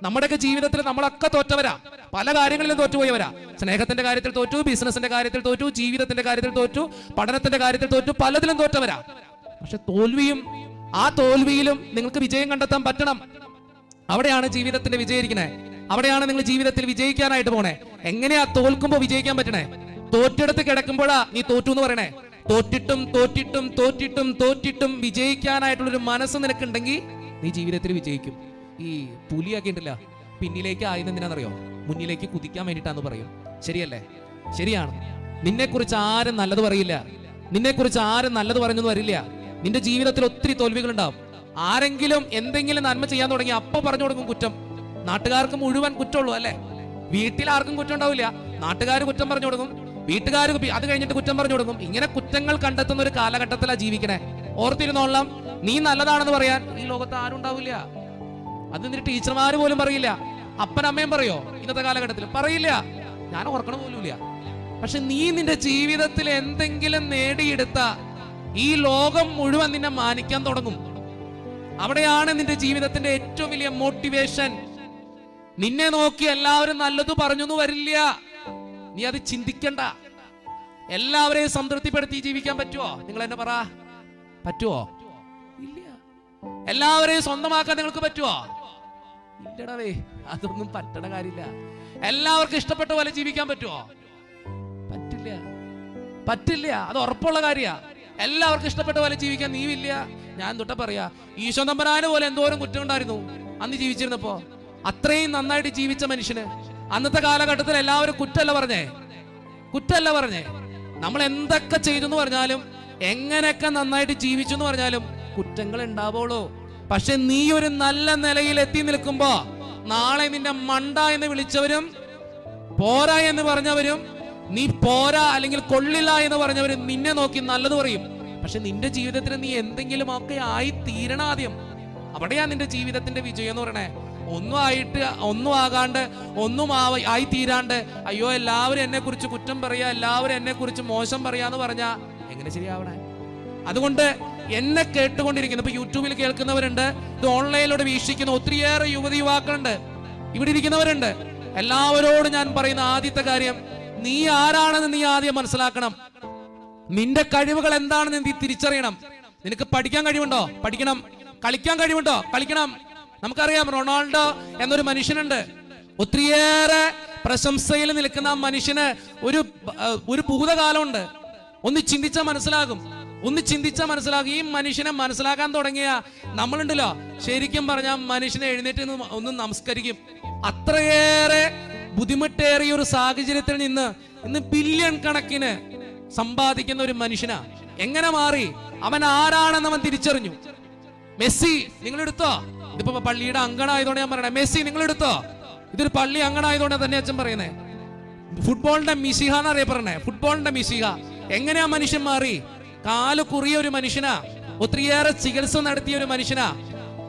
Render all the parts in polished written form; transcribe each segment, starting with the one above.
നമ്മുടെയൊക്കെ ജീവിതത്തിൽ നമ്മളൊക്കെ തോറ്റവരാ, പല കാര്യങ്ങളിലും തോറ്റുപോയവരാ. സ്നേഹത്തിന്റെ കാര്യത്തിൽ തോറ്റു, ബിസിനസിന്റെ കാര്യത്തിൽ തോറ്റു, ജീവിതത്തിന്റെ കാര്യത്തിൽ തോറ്റു, പഠനത്തിന്റെ കാര്യത്തിൽ തോറ്റു, പലതിലും തോറ്റവരാ. പക്ഷെ ആ തോൽവിയിലും നിങ്ങൾക്ക് വിജയം കണ്ടെത്താൻ പറ്റണം. അവിടെയാണ് ജീവിതത്തിന്റെ വിജയിക്കണേ, അവിടെയാണ് നിങ്ങൾ ജീവിതത്തിൽ വിജയിക്കാനായിട്ട് പോണേ. എങ്ങനെയാ തോൽക്കുമ്പോ വിജയിക്കാൻ പറ്റണേ? തോറ്റെടുത്ത് കിടക്കുമ്പോഴാ നീ തോറ്റു എന്ന് പറയണേ. തോറ്റിട്ടും തോറ്റിട്ടും തോറ്റിട്ടും തോറ്റിട്ടും വിജയിക്കാനായിട്ടുള്ളൊരു മനസ്സ് നിനക്കുണ്ടെങ്കിൽ നീ ജീവിതത്തിൽ വിജയിക്കും. ഈ പുലിയൊക്കെ ഉണ്ടല്ല, പിന്നിലേക്ക് ആയതെന്തിനാണെന്നറിയോ? മുന്നിലേക്ക് കുതിക്കാൻ വേണ്ടിയിട്ടാന്ന് പറയും. ശരിയല്ലേ? ശരിയാണ്. നിന്നെക്കുറിച്ച് ആരും നല്ലത് പറയില്ല, നിന്നെക്കുറിച്ച് ആരും നല്ലത് പറഞ്ഞൊന്നും വരില്ല. നിന്റെ ജീവിതത്തിൽ ഒത്തിരി തോൽവികളുണ്ടാവും. ആരെങ്കിലും എന്തെങ്കിലും നന്മ ചെയ്യാൻ തുടങ്ങി അപ്പൊ പറഞ്ഞു കൊടുക്കും കുറ്റം. നാട്ടുകാർക്ക് മുഴുവൻ കുറ്റമുള്ളൂ അല്ലേ? വീട്ടിൽ ആർക്കും കുറ്റം ഉണ്ടാവില്ല, നാട്ടുകാർ കുറ്റം പറഞ്ഞു കൊടുക്കും, വീട്ടുകാർ അത് കഴിഞ്ഞിട്ട് കുറ്റം പറഞ്ഞു കൊടുക്കും. ഇങ്ങനെ കുറ്റങ്ങൾ കണ്ടെത്തുന്ന ഒരു കാലഘട്ടത്തിലാണ് ജീവിക്കണേ. ഓർത്തിരുന്നോളാം, നീ നല്ലതാണെന്ന് പറയാൻ ഈ ലോകത്ത് ആരും ഉണ്ടാവില്ല. അത് നിന്റെ ടീച്ചർമാര് പോലും പറയില്ല, അപ്പനമ്മയും പറയോ ഇന്നത്തെ കാലഘട്ടത്തിൽ? പറയില്ല, ഞാൻ ഓർക്കണ പോലുമില്ല. പക്ഷെ നീ നിന്റെ ജീവിതത്തിൽ എന്തെങ്കിലും നേടിയെടുത്ത ഈ ലോകം മുഴുവൻ നിന്നെ മാനിക്കാൻ തുടങ്ങും. അവിടെയാണ് നിന്റെ ജീവിതത്തിന്റെ ഏറ്റവും വലിയ മോട്ടിവേഷൻ. നിന്നെ നോക്കി എല്ലാവരും നല്ലത് പറഞ്ഞു വരില്ല, നീ അത് ചിന്തിക്കണ്ട. എല്ലാവരെയും സംതൃപ്തിപ്പെടുത്തി ജീവിക്കാൻ പറ്റുമോ? നിങ്ങൾ എന്നെ പറ, പറ്റുമോ? ഇല്ല. എല്ലാവരെയും സ്വന്തമാക്കാൻ നിങ്ങൾക്ക് പറ്റുമോ? ഇല്ലടവേ, അതൊന്നും പറ്റണ കാര്യമില്ല. എല്ലാവർക്കും ഇഷ്ടപ്പെട്ട പോലെ ജീവിക്കാൻ പറ്റുമോ? പറ്റില്ല, പറ്റില്ല. അത് ഉറപ്പുള്ള കാര്യ. എല്ലാവർക്കും ഇഷ്ടപ്പെട്ട പോലെ ജീവിക്കാൻ നീവില്ല. ഞാൻ തൊട്ട പറയാ, ഈശോ തമ്പുരാനെ പോലെ എന്തോരം കുറ്റം ഉണ്ടായിരുന്നു അന്ന് ജീവിച്ചിരുന്നപ്പോ. അത്രയും നന്നായിട്ട് ജീവിച്ച മനുഷ്യന് അന്നത്തെ കാലഘട്ടത്തിൽ എല്ലാവരും കുറ്റല്ല പറഞ്ഞേ. നമ്മൾ എന്തൊക്കെ ചെയ്തു എന്ന് പറഞ്ഞാലും, എങ്ങനെയൊക്കെ നന്നായിട്ട് ജീവിച്ചു എന്ന് പറഞ്ഞാലും കുറ്റങ്ങൾ ഉണ്ടാവുള്ളൂ. പക്ഷെ നീ ഒരു നല്ല നിലയിൽ എത്തി നിൽക്കുമ്പോ നാളെ നിന്നെ മണ്ട എന്ന് വിളിച്ചവരും, പോരാ എന്ന് പറഞ്ഞവരും, നീ പോരാ അല്ലെങ്കിൽ കൊള്ളില്ല എന്ന് പറഞ്ഞവരും നിന്നെ നോക്കി നല്ലത് പറയും. പക്ഷെ നിന്റെ ജീവിതത്തിൽ നീ എന്തെങ്കിലും ഒക്കെ ആയി തീരണം ആദ്യം. അവിടെയാ നിന്റെ ജീവിതത്തിന്റെ വിജയം എന്ന് പറയണേ. ഒന്നും ആകാണ്ട്, ഒന്നും ആയി തീരാണ്ട്, അയ്യോ എല്ലാവരും എന്നെ കുറിച്ച് കുറ്റം പറയാ, എല്ലാവരും എന്നെ കുറിച്ച് മോശം പറയാന്ന് പറഞ്ഞാ എങ്ങനെ ശരിയാവണേ? അതുകൊണ്ട് എന്നെ കേട്ടുകൊണ്ടിരിക്കുന്നു, ഇപ്പൊ യൂട്യൂബിൽ കേൾക്കുന്നവരുണ്ട്, ഇത് ഓൺലൈനിലൂടെ വീക്ഷിക്കുന്ന ഒത്തിരിയേറെ യുവാക്കളുണ്ട്, ഇവിടെ ഇരിക്കുന്നവരുണ്ട്. എല്ലാവരോടും ഞാൻ പറയുന്ന ആദ്യത്തെ കാര്യം, നീ ആരാണെന്ന് നീ ആദ്യം മനസ്സിലാക്കണം. നിന്റെ കഴിവുകൾ എന്താണെന്ന് നീ തിരിച്ചറിയണം. നിനക്ക് പഠിക്കാൻ കഴിവുണ്ടോ? പഠിക്കണം. കളിക്കാൻ കഴിവുണ്ടോ? കളിക്കണം. നമുക്കറിയാം, റൊണാൾഡോ എന്നൊരു മനുഷ്യനുണ്ട്. ഒത്തിരിയേറെ പ്രശംസയിൽ നിൽക്കുന്ന ആ മനുഷ്യന് ഒരു ഭൂതകാലമുണ്ട്. ഒന്ന് ചിന്തിച്ചാൽ മനസ്സിലാകും. ഈ മനുഷ്യനെ മനസ്സിലാക്കാൻ തുടങ്ങിയ നമ്മളുണ്ടല്ലോ, ശരിക്കും പറഞ്ഞാൽ മനുഷ്യനെ എഴുന്നേറ്റ് ഒന്ന് നമസ്കരിക്കും. അത്രയേറെ ബുദ്ധിമുട്ടേറിയ ഒരു സാഹചര്യത്തിൽ നിന്ന് ഇന്ന് ബില്യൺ കണക്കിന് സമ്പാദിക്കുന്ന ഒരു മനുഷ്യനാ. എങ്ങനെ മാറി? അവൻ ആരാണെന്ന് അവൻ തിരിച്ചറിഞ്ഞു. മെസ്സി നിങ്ങൾ എടുത്തോ, ഇതിപ്പോ പള്ളിയുടെ അങ്കണായതുകൊണ്ട് ഞാൻ പറയണേ, മെസ്സി നിങ്ങൾ എടുത്തോ, ഇതൊരു പള്ളി അങ്കണായതുകൊണ്ട് തന്നെ അച്ഛൻ പറയുന്നേ. ഫുട്ബോളിന്റെ മിശിഹ എന്നറിയപ്പെടണേ, ഫുട്ബോളിന്റെ മിശിഹ. എങ്ങനെയാ മനുഷ്യൻ മാറി? കാല് കുറിയ ഒരു മനുഷ്യനാ, ഒത്തിരിയേറെ ചികിത്സ നടത്തിയ ഒരു മനുഷ്യനാ,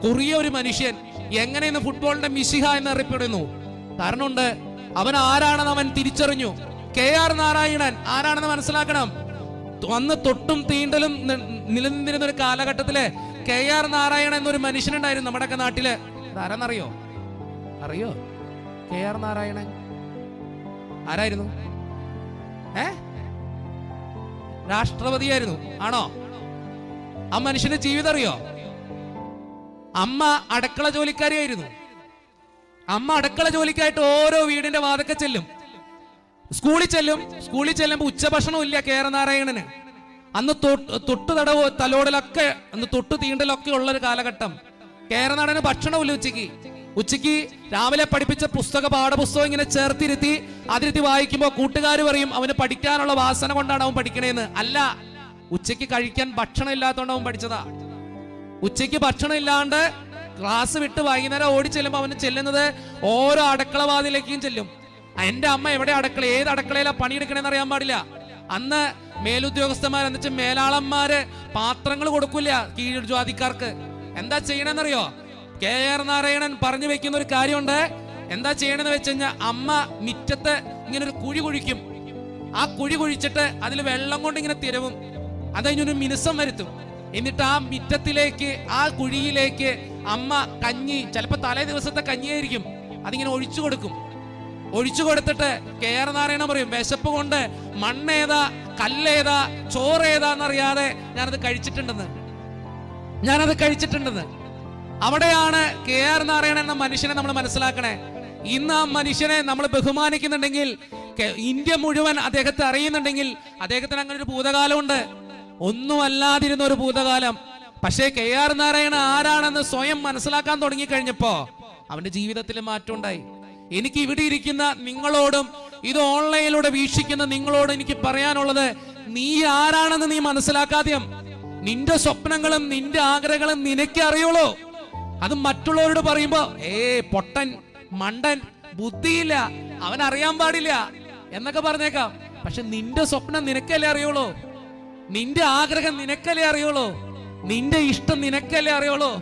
കുറിയ ഒരു മനുഷ്യൻ എങ്ങനെയെന്ന് ഫുട്ബോളിന്റെ മിശിഹ എന്നറിയപ്പെടുന്നു? കാരണമുണ്ട്. അവൻ ആരാണെന്ന് അവൻ തിരിച്ചറിഞ്ഞു. KR നാരായണൻ ആരാണെന്ന് മനസ്സിലാക്കണം. അന്ന് തൊട്ടും തീണ്ടലും നിലനിന്നിരുന്ന ഒരു കാലഘട്ടത്തില് KR നാരായണൻ എന്നൊരു മനുഷ്യനുണ്ടായിരുന്നു നമ്മുടെയൊക്കെ നാട്ടില്. ആരാന്നറിയോ? അറിയോ? KR നാരായണൻ ആരായിരുന്നു? രാഷ്ട്രപതിയായിരുന്നു. ആണോ? ആ മനുഷ്യന്റെ ജീവിതം അറിയോ? അമ്മ അടുക്കള ജോലിക്കാരിയായിരുന്നു. അമ്മ അടുക്കള ജോലിക്കായിട്ട് ഓരോ വീടിന്റെ വാതൊക്കെ ചെല്ലും, സ്കൂളിൽ ചെല്ലുമ്പോ ഉച്ചഭക്ഷണം ഇല്ല KR നാരായണന്. അന്ന് തൊട്ട് തടവോ തലോടലൊക്കെ, അന്ന് തൊട്ട് തീണ്ടലൊക്കെ ഉള്ളൊരു കാലഘട്ടം. KR നാരായണന് ഭക്ഷണമില്ല. ഉച്ചയ്ക്ക് രാവിലെ പഠിപ്പിച്ച പാഠപുസ്തകം ഇങ്ങനെ ചേർത്തിരുത്തി അതിരുത്തി വായിക്കുമ്പോ കൂട്ടുകാർ പറയും അവന് പഠിക്കാനുള്ള വാസന കൊണ്ടാണ് അവൻ പഠിക്കണേന്ന്. അല്ല, ഉച്ചയ്ക്ക് കഴിക്കാൻ ഭക്ഷണം ഇല്ലാത്തതുകൊണ്ട് അവൻ പഠിച്ചതാ. ഉച്ചയ്ക്ക് ഭക്ഷണം ഇല്ലാണ്ട് ക്ലാസ് വിട്ട് വൈകുന്നേരം ഓടി ചെല്ലുമ്പോ അവന് ചെല്ലുന്നത് ഓരോ അടുക്കളവാതിലേക്കും ചെല്ലും. എന്റെ അമ്മ എവിടെ അടുക്കള, ഏത് അടുക്കളയിലാ പണിയെടുക്കണേന്ന് അറിയാൻ പാടില്ല. അന്ന് മേലുദ്യോഗസ്ഥന്മാർ എന്ന് വെച്ചാൽ മേലാളന്മാര് പാത്രങ്ങൾ കൊടുക്കൂല കീഴ് ജാതിക്കാർക്ക്. എന്താ ചെയ്യണമെന്നറിയോ? KR നാരായണൻ പറഞ്ഞു വെക്കുന്ന ഒരു കാര്യമുണ്ട്. എന്താ ചെയ്യണമെന്ന് വെച്ച് കഴിഞ്ഞാൽ, അമ്മ മിറ്റത്ത് ഇങ്ങനെ ഒരു കുഴി കുഴിക്കും. ആ കുഴി കുഴിച്ചിട്ട് അതിൽ വെള്ളം കൊണ്ട് ഇങ്ങനെ തിരവും. അത് കഴിഞ്ഞൊരു മിനുസം വരുത്തും. എന്നിട്ട് ആ മിറ്റത്തിലേക്ക്, ആ കുഴിയിലേക്ക് അമ്മ കഞ്ഞി, ചിലപ്പോ തലേ ദിവസത്തെ കഞ്ഞിയായിരിക്കും, അതിങ്ങനെ ഒഴിച്ചു കൊടുക്കും. ഒഴിച്ചു കൊടുത്തിട്ട് KR നാരായണൻ പറയും, വിശപ്പ് കൊണ്ട് മണ്ണേതാ കല്ലേതാ ചോറേതാന്നറിയാതെ ഞാനത് കഴിച്ചിട്ടുണ്ടെന്ന്. അവിടെയാണ് KR നാരായണൻ എന്ന മനുഷ്യനെ നമ്മൾ മനസ്സിലാക്കണേ. ഇന്ന് ആ മനുഷ്യനെ നമ്മൾ ബഹുമാനിക്കുന്നുണ്ടെങ്കിൽ, ഇന്ത്യ മുഴുവൻ അദ്ദേഹത്തെ അറിയുന്നുണ്ടെങ്കിൽ, അദ്ദേഹത്തിന് അങ്ങനെ ഒരു ഭൂതകാലമുണ്ട്, ഒന്നുമല്ലാതിരുന്ന ഒരു ഭൂതകാലം. പക്ഷേ KR നാരായണൻ ആരാണെന്ന് സ്വയം മനസ്സിലാക്കാൻ തുടങ്ങി കഴിഞ്ഞപ്പോ അവന്റെ ജീവിതത്തിൽ മാറ്റം ഉണ്ടായി. എനിക്ക് ഇവിടെ ഇരിക്കുന്ന നിങ്ങളോടും ഇത് ഓൺലൈനിലൂടെ വീക്ഷിക്കുന്ന നിങ്ങളോട് എനിക്ക് പറയാനുള്ളത്, നീ ആരാണെന്ന് നീ മനസ്സിലാക്കാദ്യം. നിന്റെ സ്വപ്നങ്ങളും നിന്റെ ആഗ്രഹങ്ങളും നിനക്ക് അറിയുള്ളൂ. അത് മറ്റുള്ളവരോട് പറയുമ്പോ പൊട്ടൻ, മണ്ടൻ, ബുദ്ധിയില്ല, അവൻ അറിയാൻ പാടില്ല എന്നൊക്കെ പറഞ്ഞേക്കാം. പക്ഷെ നിന്റെ സ്വപ്നം നിനക്കല്ലേ അറിയുള്ളൂ, നിന്റെ ആഗ്രഹം നിനക്കല്ലേ അറിയുള്ളൂ, നിന്റെ ഇഷ്ടം നിനക്കല്ലേ അറിയുള്ളൂ.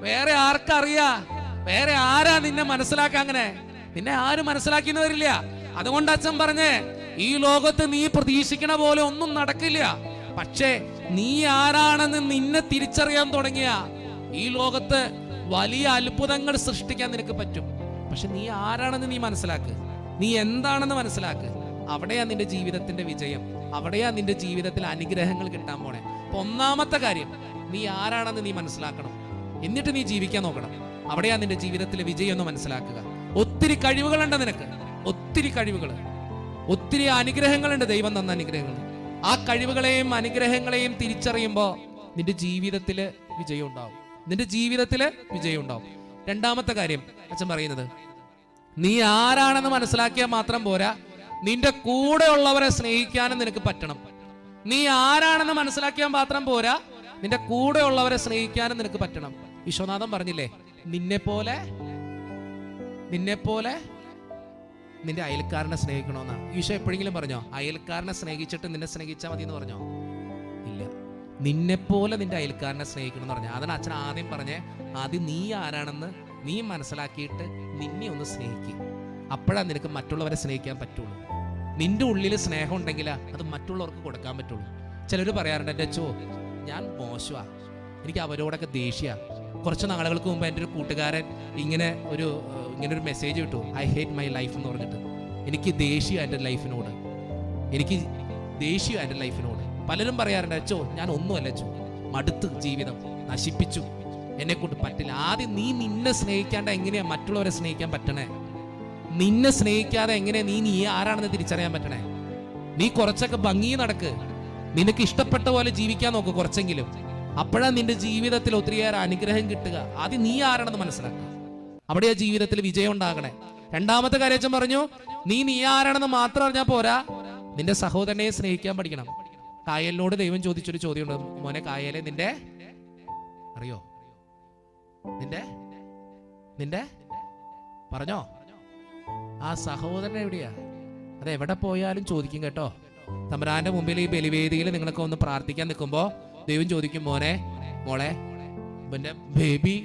വേറെ ആർക്കറിയാ? വേറെ ആരാ നിന്നെ മനസ്സിലാക്കാൻ? അങ്ങനെ നിന്നെ ആരും മനസ്സിലാക്കിയെന്ന് വരില്ല. അതുകൊണ്ട് അച്ഛൻ പറഞ്ഞേ, ഈ ലോകത്ത് നീ പ്രതീക്ഷിക്കണ പോലെ ഒന്നും നടക്കില്ല. പക്ഷേ നീ ആരാണെന്ന് നിന്നെ തിരിച്ചറിയാൻ തുടങ്ങിയ ഈ ലോകത്ത് വലിയ അത്ഭുതങ്ങൾ സൃഷ്ടിക്കാൻ നിനക്ക് പറ്റും. പക്ഷെ നീ ആരാണെന്ന് നീ മനസ്സിലാക്ക്, നീ എന്താണെന്ന് മനസ്സിലാക്ക്. അവിടെയാ നിന്റെ ജീവിതത്തിന്റെ വിജയം, അവിടെയാ നിന്റെ ജീവിതത്തിൽ അനുഗ്രഹങ്ങൾ കിട്ടാൻ പോണേ. അപ്പൊ ഒന്നാമത്തെ കാര്യം, നീ ആരാണെന്ന് നീ മനസ്സിലാക്കണം. എന്നിട്ട് നീ ജീവിക്കാൻ നോക്കണം. അവിടെയാ നിന്റെ ജീവിതത്തിലെ വിജയം എന്ന് മനസ്സിലാക്കുക. ഒത്തിരി കഴിവുകളുണ്ട് നിനക്ക്, ഒത്തിരി കഴിവുകൾ, ഒത്തിരി അനുഗ്രഹങ്ങളുണ്ട്, ദൈവം തന്ന അനുഗ്രഹങ്ങൾ. ആ കഴിവുകളെയും അനുഗ്രഹങ്ങളെയും തിരിച്ചറിയുമ്പോ നിന്റെ ജീവിതത്തില് വിജയം ഉണ്ടാവും, നിന്റെ ജീവിതത്തില് വിജയം ഉണ്ടാവും. രണ്ടാമത്തെ കാര്യം അച്ഛൻ പറയുന്നത്, നീ ആരാണെന്ന് മനസ്സിലാക്കിയാൽ മാത്രം പോരാ, നിന്റെ കൂടെ ഉള്ളവരെ സ്നേഹിക്കാനും നിനക്ക് പറ്റണം. നീ ആരാണെന്ന് മനസ്സിലാക്കിയാൽ മാത്രം പോരാ, നിന്റെ കൂടെ ഉള്ളവരെ സ്നേഹിക്കാനും നിനക്ക് പറ്റണം. വിശ്വനാഥൻ പറഞ്ഞില്ലേ, നിന്നെ പോലെ നിന്റെ അയൽക്കാരനെ സ്നേഹിക്കണമെന്നാണ്. ഈശോ എപ്പോഴെങ്കിലും പറഞ്ഞോ അയൽക്കാരനെ സ്നേഹിച്ചിട്ട് നിന്നെ സ്നേഹിച്ചാൽ മതി എന്ന് പറഞ്ഞോ? ഇല്ല. നിന്നെപ്പോലെ നിന്റെ അയൽക്കാരനെ സ്നേഹിക്കണം എന്ന് പറഞ്ഞാൽ അതിന് അച്ഛൻ ആദ്യം പറഞ്ഞേ, ആദ്യം നീ ആരാണെന്ന് നീ മനസ്സിലാക്കിയിട്ട് നിന്നെ ഒന്ന് സ്നേഹിക്കുക. അപ്പോഴാണ് നിനക്ക് മറ്റുള്ളവരെ സ്നേഹിക്കാൻ പറ്റുള്ളൂ. നിന്റെ ഉള്ളിൽ സ്നേഹം ഉണ്ടെങ്കിൽ അത് മറ്റുള്ളവർക്ക് കൊടുക്കാൻ പറ്റുള്ളൂ. ചിലർ പറയാറുണ്ട്, എൻ്റെ അച്ഛോ ഞാൻ മോശമാ, എനിക്ക് അവരോടൊക്കെ ദേഷ്യ. കുറച്ച് നാളുകൾക്ക് മുമ്പ് എൻ്റെ ഒരു കൂട്ടുകാരൻ ഇങ്ങനെ ഒരു മെസ്സേജ് കിട്ടു, ഐ ഹേറ്റ് മൈ ലൈഫ് എന്ന് പറഞ്ഞിട്ട്. എനിക്ക് ദേഷ്യം എൻ്റെ ലൈഫിനോട്. പലരും പറയാറുണ്ട്, അച്ഛോ ഞാൻ ഒന്നുമല്ല അച്ഛോ, മടുത്ത് ജീവിതം നശിപ്പിച്ചു, എന്നെ കൊണ്ട് പറ്റില്ല. ആദ്യം നീ നിന്നെ സ്നേഹിക്കാണ്ട് എങ്ങനെയാ മറ്റുള്ളവരെ സ്നേഹിക്കാൻ പറ്റണേ? നിന്നെ സ്നേഹിക്കാതെ എങ്ങനെയാ നീ ആരാണെന്ന് തിരിച്ചറിയാൻ പറ്റണേ? നീ കുറച്ചൊക്കെ ഭംഗി നടക്ക്, നിനക്ക് ഇഷ്ടപ്പെട്ട പോലെ ജീവിക്കാൻ നോക്ക് കുറച്ചെങ്കിലും. അപ്പോഴാണ് നിന്റെ ജീവിതത്തിൽ ഒത്തിരിയേറെ അനുഗ്രഹം കിട്ടുക. ആദ്യം നീ ആരാണെന്ന് മനസ്സിലാക്കുക, അവിടെയാ ജീവിതത്തിൽ വിജയം ഉണ്ടാകണേ. രണ്ടാമത്തെ കാര്യം അച്ഛൻ പറഞ്ഞു, നീ ആരാണെന്ന് മാത്രം അറിഞ്ഞാൽ പോരാ, നിന്റെ സഹോദരനെ സ്നേഹിക്കാൻ പഠിക്കണം. കായലിനോട് ദൈവം ചോദിച്ചൊരു ചോദ്യമുണ്ട്, മോനെ കായലെ നിന്റെ അറിയോ, നിന്റെ പറഞ്ഞോ ആ സഹോദരൻ എവിടെയാ? അത് എവിടെ പോയാലും ചോദിക്കും കേട്ടോ. തമ്പുരാന്റെ മുമ്പിൽ ഈ ബലിവേദിയിൽ നിങ്ങളൊക്കെ ഒന്ന് പ്രാർത്ഥിക്കാൻ നിൽക്കുമ്പോ ദൈവം ചോദിക്കും, മോളെ എൻ്റെ ബേബി,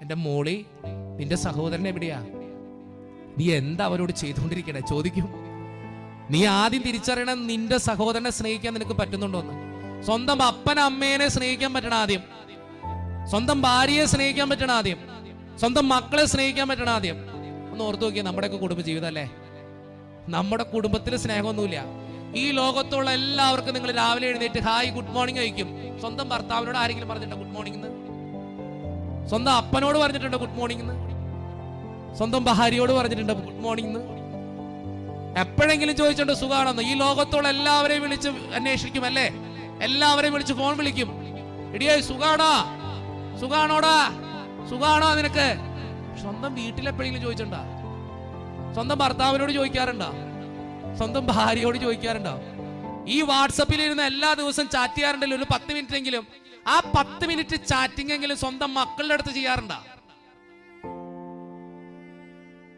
എൻ്റെ മോളി, നിന്റെ സഹോദരൻ എവിടെയാ? നീ എന്താ അവരോട് ചെയ്തുകൊണ്ടിരിക്കണേ? ചോദിക്കും. നീ ആദ്യം തിരിച്ചറിയണം, നിന്റെ സഹോദരനെ സ്നേഹിക്കാൻ നിനക്ക് പറ്റുന്നുണ്ടോന്ന്. സ്വന്തം അപ്പൻ അമ്മേനെ സ്നേഹിക്കാൻ പറ്റണം ആദ്യം, സ്വന്തം ഭാര്യയെ സ്നേഹിക്കാൻ പറ്റണം ആദ്യം, സ്വന്തം മക്കളെ സ്നേഹിക്കാൻ പറ്റണം ആദ്യം. ഒന്ന് ഓർത്തു നോക്കിയാൽ നമ്മുടെയൊക്കെ കുടുംബ ജീവിതം അല്ലേ? നമ്മുടെ കുടുംബത്തിൽ സ്നേഹമൊന്നുമില്ല. ഈ ലോകത്തുള്ള എല്ലാവർക്കും നിങ്ങൾ രാവിലെ എഴുന്നേറ്റ് ഹായ് ഗുഡ് മോർണിംഗ് കഴിക്കും. സ്വന്തം ഭർത്താവിനോട് ആരെങ്കിലും പറഞ്ഞിട്ടുണ്ടോ ഗുഡ് മോർണിംഗ് എന്ന്? സ്വന്തം അപ്പനോട് പറഞ്ഞിട്ടുണ്ടോ ഗുഡ് മോർണിംഗ് എന്ന്? സ്വന്തം ഭാര്യയോട് പറഞ്ഞിട്ടുണ്ടോ ഗുഡ് മോർണിംഗ് എന്ന്? എപ്പോഴെങ്കിലും ചോദിച്ചിട്ടുണ്ടോ സുഖാണെന്ന്? ഈ ലോകത്തുള്ള എല്ലാവരെയും വിളിച്ച് അന്വേഷിക്കും അല്ലേ? എല്ലാവരെയും വിളിച്ച് ഫോൺ വിളിക്കും, എടിയേ സുഖാണോടാ നിനക്ക്? സ്വന്തം വീട്ടിലെപ്പോഴെങ്കിലും ചോദിച്ചിട്ടുണ്ടോ? സ്വന്തം ഭർത്താവിനോട് ചോദിക്കാറുണ്ടോ? സ്വന്തം ഭാര്യയോട് ചോദിക്കാറുണ്ടോ? ഈ വാട്സപ്പിൽ ഇരുന്ന് എല്ലാ ദിവസവും ചാറ്റ് ചെയ്യാറുണ്ടല്ലോ ഒരു 10 മിനിറ്റ് എങ്കിലും. ആ 10 മിനിറ്റ് ചാറ്റിംഗ് എങ്കിലും സ്വന്തം മക്കളുടെ അടുത്ത് ചെയ്യാറുണ്ടോ?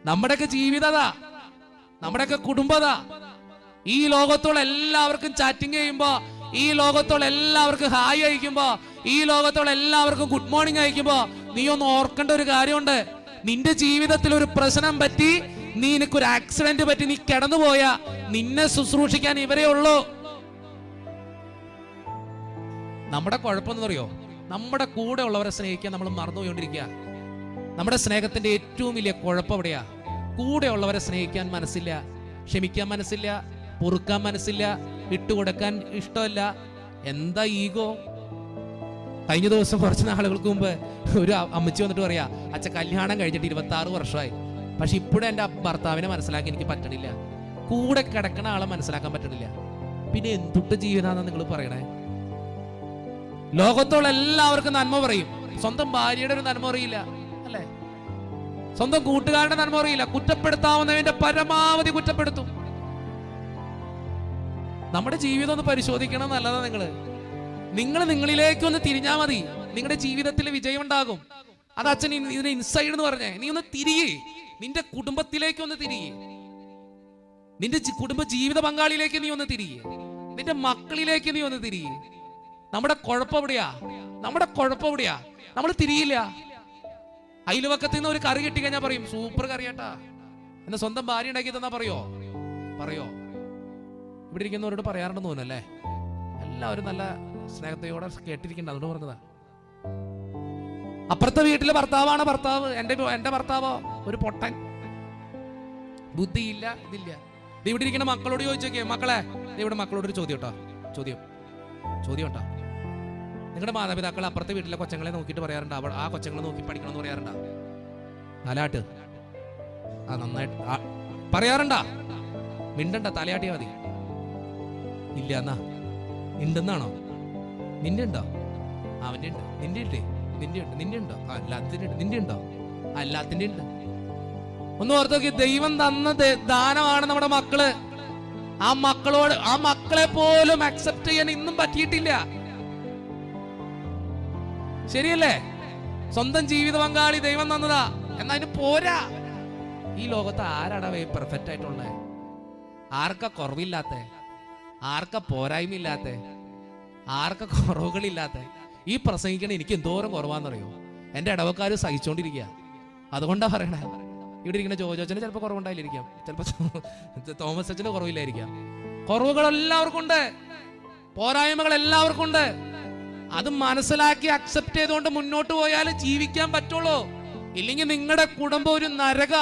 നമ്മുടെയൊക്കെ ജീവിതതാ, നമ്മുടെയൊക്കെ കുടുംബതാ. ഈ ലോകത്തുള്ള എല്ലാവർക്കും ചാറ്റിംഗ് ചെയ്യുമ്പോ, ഈ ലോകത്തുള്ള എല്ലാവർക്കും ഹായ് അയക്കുമ്പോ, ഈ ലോകത്തുള്ള എല്ലാവർക്കും ഗുഡ് മോർണിംഗ് അയക്കുമ്പോ നീ ഒന്ന് ഓർക്കേണ്ട ഒരു കാര്യമുണ്ട്. നിന്റെ ജീവിതത്തിൽ ഒരു പ്രശ്നം പറ്റി, നിനക്കൊരു ആക്സിഡന്റ് പറ്റി, നീ കിടന്നുപോയാ നിന്നെ ശുശ്രൂഷിക്കാൻ ഇവരേ ഉള്ളൂ. നമ്മുടെ കുഴപ്പമെന്ന് പറയോ, നമ്മുടെ കൂടെ ഉള്ളവരെ സ്നേഹിക്കാൻ നമ്മൾ മറന്നുപോയിക്കൊണ്ടിരിക്കുക. നമ്മുടെ സ്നേഹത്തിന്റെ ഏറ്റവും വലിയ കുഴപ്പം എവിടെയാ? കൂടെയുള്ളവരെ സ്നേഹിക്കാൻ മനസ്സില്ല, ക്ഷമിക്കാൻ മനസ്സില്ല, പൊറുക്കാൻ മനസ്സില്ല, വിട്ടുകൊടുക്കാൻ ഇഷ്ടമല്ല. എന്താ ഈഗോ? കഴിഞ്ഞ ദിവസം കുറച്ച് നാളുകൾക്ക് മുമ്പ് ഒരു അമ്മച്ചി വന്നിട്ട് പറയാ, അച്ഛ കല്യാണം കഴിഞ്ഞിട്ട് 26 വർഷമായി, പക്ഷെ ഇപ്പോഴും എൻ്റെ ഭർത്താവിനെ മനസ്സിലാക്കി എനിക്ക് പറ്റണില്ല, കൂടെ കിടക്കണ ആളെ മനസ്സിലാക്കാൻ പറ്റണില്ല. പിന്നെ എന്തുട്ട് ജീവിതാണെന്ന് നിങ്ങൾ പറയണേ? ലോകത്തുള്ള എല്ലാവർക്കും നന്മ പറയും, സ്വന്തം ഭാര്യയുടെ ഒരു നന്മ അറിയില്ല അല്ലേ? സ്വന്തം കൂട്ടുകാരുടെ നന്മ അറിയില്ല. കുറ്റപ്പെടുത്താവുന്നതിന്റെ പരമാവധി കുറ്റപ്പെടുത്തും. നമ്മുടെ ജീവിതം ഒന്ന് പരിശോധിക്കണം. നല്ലതാ. നിങ്ങൾ നിങ്ങളിലേക്ക് ഒന്ന് തിരിഞ്ഞാൽ മതി, നിങ്ങളുടെ ജീവിതത്തിൽ വിജയം ഉണ്ടാകും. അത് അച്ഛൻ ഇതിന് ഇൻസൈഡ് എന്ന് പറഞ്ഞേ. നീ ഒന്ന് തിരിയേ, നിന്റെ കുടുംബത്തിലേക്ക് ഒന്ന് തിരിയേ, നിന്റെ കുടുംബ ജീവിത പങ്കാളിയിലേക്ക് നീ ഒന്ന് തിരിയേ, നിന്റെ മക്കളിലേക്ക് നീ ഒന്ന് തിരിയേ. നമ്മുടെ കുഴപ്പം എവിടെയാ? നമ്മൾ തിരിയില്ല. അയൽവക്കത്തിൽ നിന്ന് ഒരു കറി കിട്ടി കഴിഞ്ഞാൽ പറയും, സൂപ്പർ കറിയാട്ടാ, എന്നെ സ്വന്തം ഭാര്യ ഉണ്ടാക്കി തന്നാ പറയോ? ഇവിടെ ഇരിക്കുന്നവരോട് പറയാറുണ്ടെന്ന് തോന്നുന്നല്ലേ? എല്ലാവരും നല്ല സ്നേഹത്തോടെ കേട്ടിരിക്കണ്ട, അതുകൊണ്ട് പറഞ്ഞതാ. അപ്പുറത്തെ വീട്ടിലെ ഭർത്താവാണ് ഭർത്താവ്, എന്റെ ഭർത്താവോ ഒരു പൊട്ടൻ, ബുദ്ധിയില്ല, ഇതില്ല. ഇവിടെ ഇരിക്കുന്ന മക്കളോട് ചോദിച്ചോക്കേ, മക്കളെ ഇവിടെ മക്കളോടൊരു ചോദ്യം കേട്ടോ. നിങ്ങളുടെ മാതാപിതാക്കൾ അപ്പുറത്തെ വീട്ടിലെ കൊച്ചങ്ങളെ നോക്കിയിട്ട് പറയാറുണ്ട്, ആ കൊച്ചങ്ങളെ നോക്കി പഠിക്കണമെന്ന് പറയാറുണ്ടാ? തലാട്ട് നന്നായിട്ട് പറയാറുണ്ടാ? മിണ്ടണ്ട, തലയാട്ടിയാ മതി. ഇല്ല എന്നാ ഉണ്ടെന്നാണോ? നിന്റെ ഉണ്ടോ? അവന്റെ ഉണ്ട്. നിന്റെ ഉണ്ടോ? നിന്റെ ഉണ്ടോ? അല്ലാത്തിന്റെ ഉണ്ട്. ഒന്ന് ഓർത്ത് നോക്കി, ദൈവം തന്ന ദാനമാണ് നമ്മുടെ മക്കള്. ആ മക്കളെ പോലും അക്സെപ്റ്റ് ചെയ്യാൻ ഇന്നും പറ്റിയിട്ടില്ല. ശരിയല്ലേ? സ്വന്തം ജീവിത പങ്കാളി ദൈവം തന്നതാ, എന്നാ അതിന് പോരാ. ഈ ലോകത്ത് ആരാടാ പെർഫെക്റ്റ് ആയിട്ടുള്ളത്? ആർക്കാ കുറവില്ലാത്ത? ആർക്കാ പോരായ്മയില്ലാത്ത? ആർക്കാ കുറവുകളില്ലാത്ത? ഈ പ്രസംഗിക്കണ എനിക്ക് എന്തോരം കുറവാന്നറിയോ? എൻ്റെ ഇടവക്കാര് സഹിച്ചോണ്ടിരിക്കുക. അതുകൊണ്ടാ പറയണേ. ഇവിടെ ഇരിക്കുന്ന ജോജോച്ചന് ചിലപ്പോൾ കുറവുണ്ടായില്ലിരിക്കാം, ചിലപ്പോൾ തോമസ് അച്ഛന് കുറവില്ലായിരിക്കാം. കുറവുകൾ എല്ലാവർക്കും ഉണ്ട്, പോരായ്മകൾ എല്ലാവർക്കും ഉണ്ട്. അത് മനസ്സിലാക്കി അക്സെപ്റ്റ് ചെയ്തുകൊണ്ട് മുന്നോട്ട് പോയാൽ ജീവിക്കാൻ പറ്റുള്ളൂ. ഇല്ലെങ്കിൽ നിങ്ങളുടെ കുടുംബം ഒരു നരക.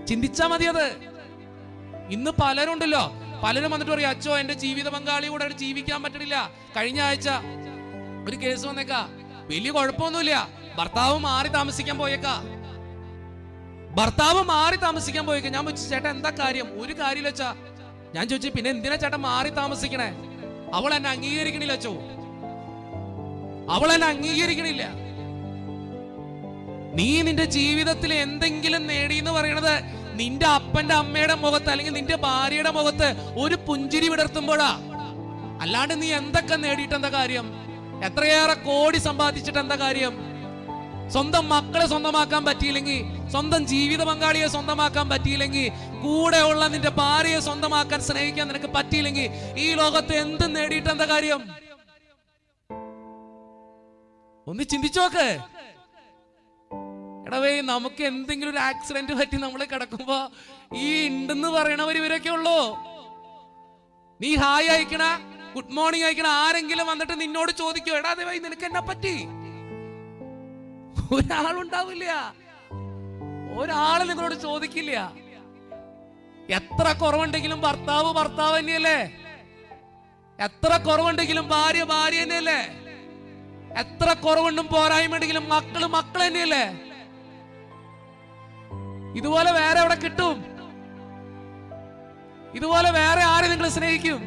ചിന്തിച്ചാ മതി അത്. ഇന്ന് പലരുണ്ടല്ലോ, പലരും വന്നിട്ട് പറയും, അച്ഛോ എന്റെ ജീവിത പങ്കാളി കൂടെ ജീവിക്കാൻ പറ്റണില്ല. കഴിഞ്ഞ ആഴ്ച ഒരു കേസ് വന്നേക്കാ, വലിയ കുഴപ്പമൊന്നുമില്ല, ഭർത്താവ് മാറി താമസിക്കാൻ പോയേക്കാ. ഞാൻ ചോദിച്ചു, ചേട്ടാ എന്താ കാര്യം? ഒരു കാര്യമില്ല അച്ഛാ. ഞാൻ ചോദിച്ചു, പിന്നെ എന്തിനാ ചേട്ടാ മാറി താമസിക്കണേ? അവൾ എന്നെ അംഗീകരിക്കണില്ല അച്ഛോ, നീ നിന്റെ ജീവിതത്തിൽ എന്തെങ്കിലും നേടി എന്ന് പറയണത് നിന്റെ അപ്പന്റെ അമ്മയുടെ മുഖത്ത് അല്ലെങ്കിൽ നിന്റെ ഭാര്യയുടെ മുഖത്ത് ഒരു പുഞ്ചിരി വിടർത്തുമ്പോഴാ. അല്ലാണ്ട് നീ എന്തൊക്കെ നേടിയിട്ട് എന്താ കാര്യം? എത്രയേറെ കോടി സമ്പാദിച്ചിട്ട് എന്താ കാര്യം? സ്വന്തം മക്കളെ സ്വന്തമാക്കാൻ പറ്റിയില്ലെങ്കിൽ, സ്വന്തം ജീവിത പങ്കാളിയെ സ്വന്തമാക്കാൻ പറ്റിയില്ലെങ്കിൽ, കൂടെയുള്ള നിന്റെ ഭാര്യയെ സ്വന്തമാക്കാൻ സ്നേഹിക്കാൻ നിനക്ക് പറ്റിയില്ലെങ്കിൽ, ഈ ലോകത്ത് എന്ത് നേടിയിട്ട് എന്താ കാര്യം? ഒന്ന് ചിന്തിച്ചോക്ക്. എടവേ, നമുക്ക് എന്തെങ്കിലും ഒരു ആക്സിഡന്റ് പറ്റി നമ്മൾ കിടക്കുമ്പോ ഈ ഉണ്ടെന്ന് പറയണവർ ഇവരൊക്കെ ഉള്ളൂ. നീ ഹായ് അയക്കണ, ഗുഡ് മോർണിംഗ് അയക്കണ ആരെങ്കിലും വന്നിട്ട് നിന്നോട് ചോദിക്കോ, എടാ ദൈവം നിനക്ക് എന്നെ പറ്റി? ഒരാളുണ്ടാവില്ല, ഒരാള് നിങ്ങളോട് ചോദിക്കില്ല. എത്ര കുറവുണ്ടെങ്കിലും ഭർത്താവ് തന്നെയല്ലേ? എത്ര കുറവുണ്ടെങ്കിലും ഭാര്യ തന്നെയല്ലേ? എത്ര കുറവുണ്ടും പോരായ്മയുണ്ടെങ്കിലും മക്കൾ തന്നെയല്ലേ? ഇതുപോലെ വേറെ എവിടെ കിട്ടും? ഇതുപോലെ വേറെ ആരെ നിങ്ങൾ സ്നേഹിക്കും?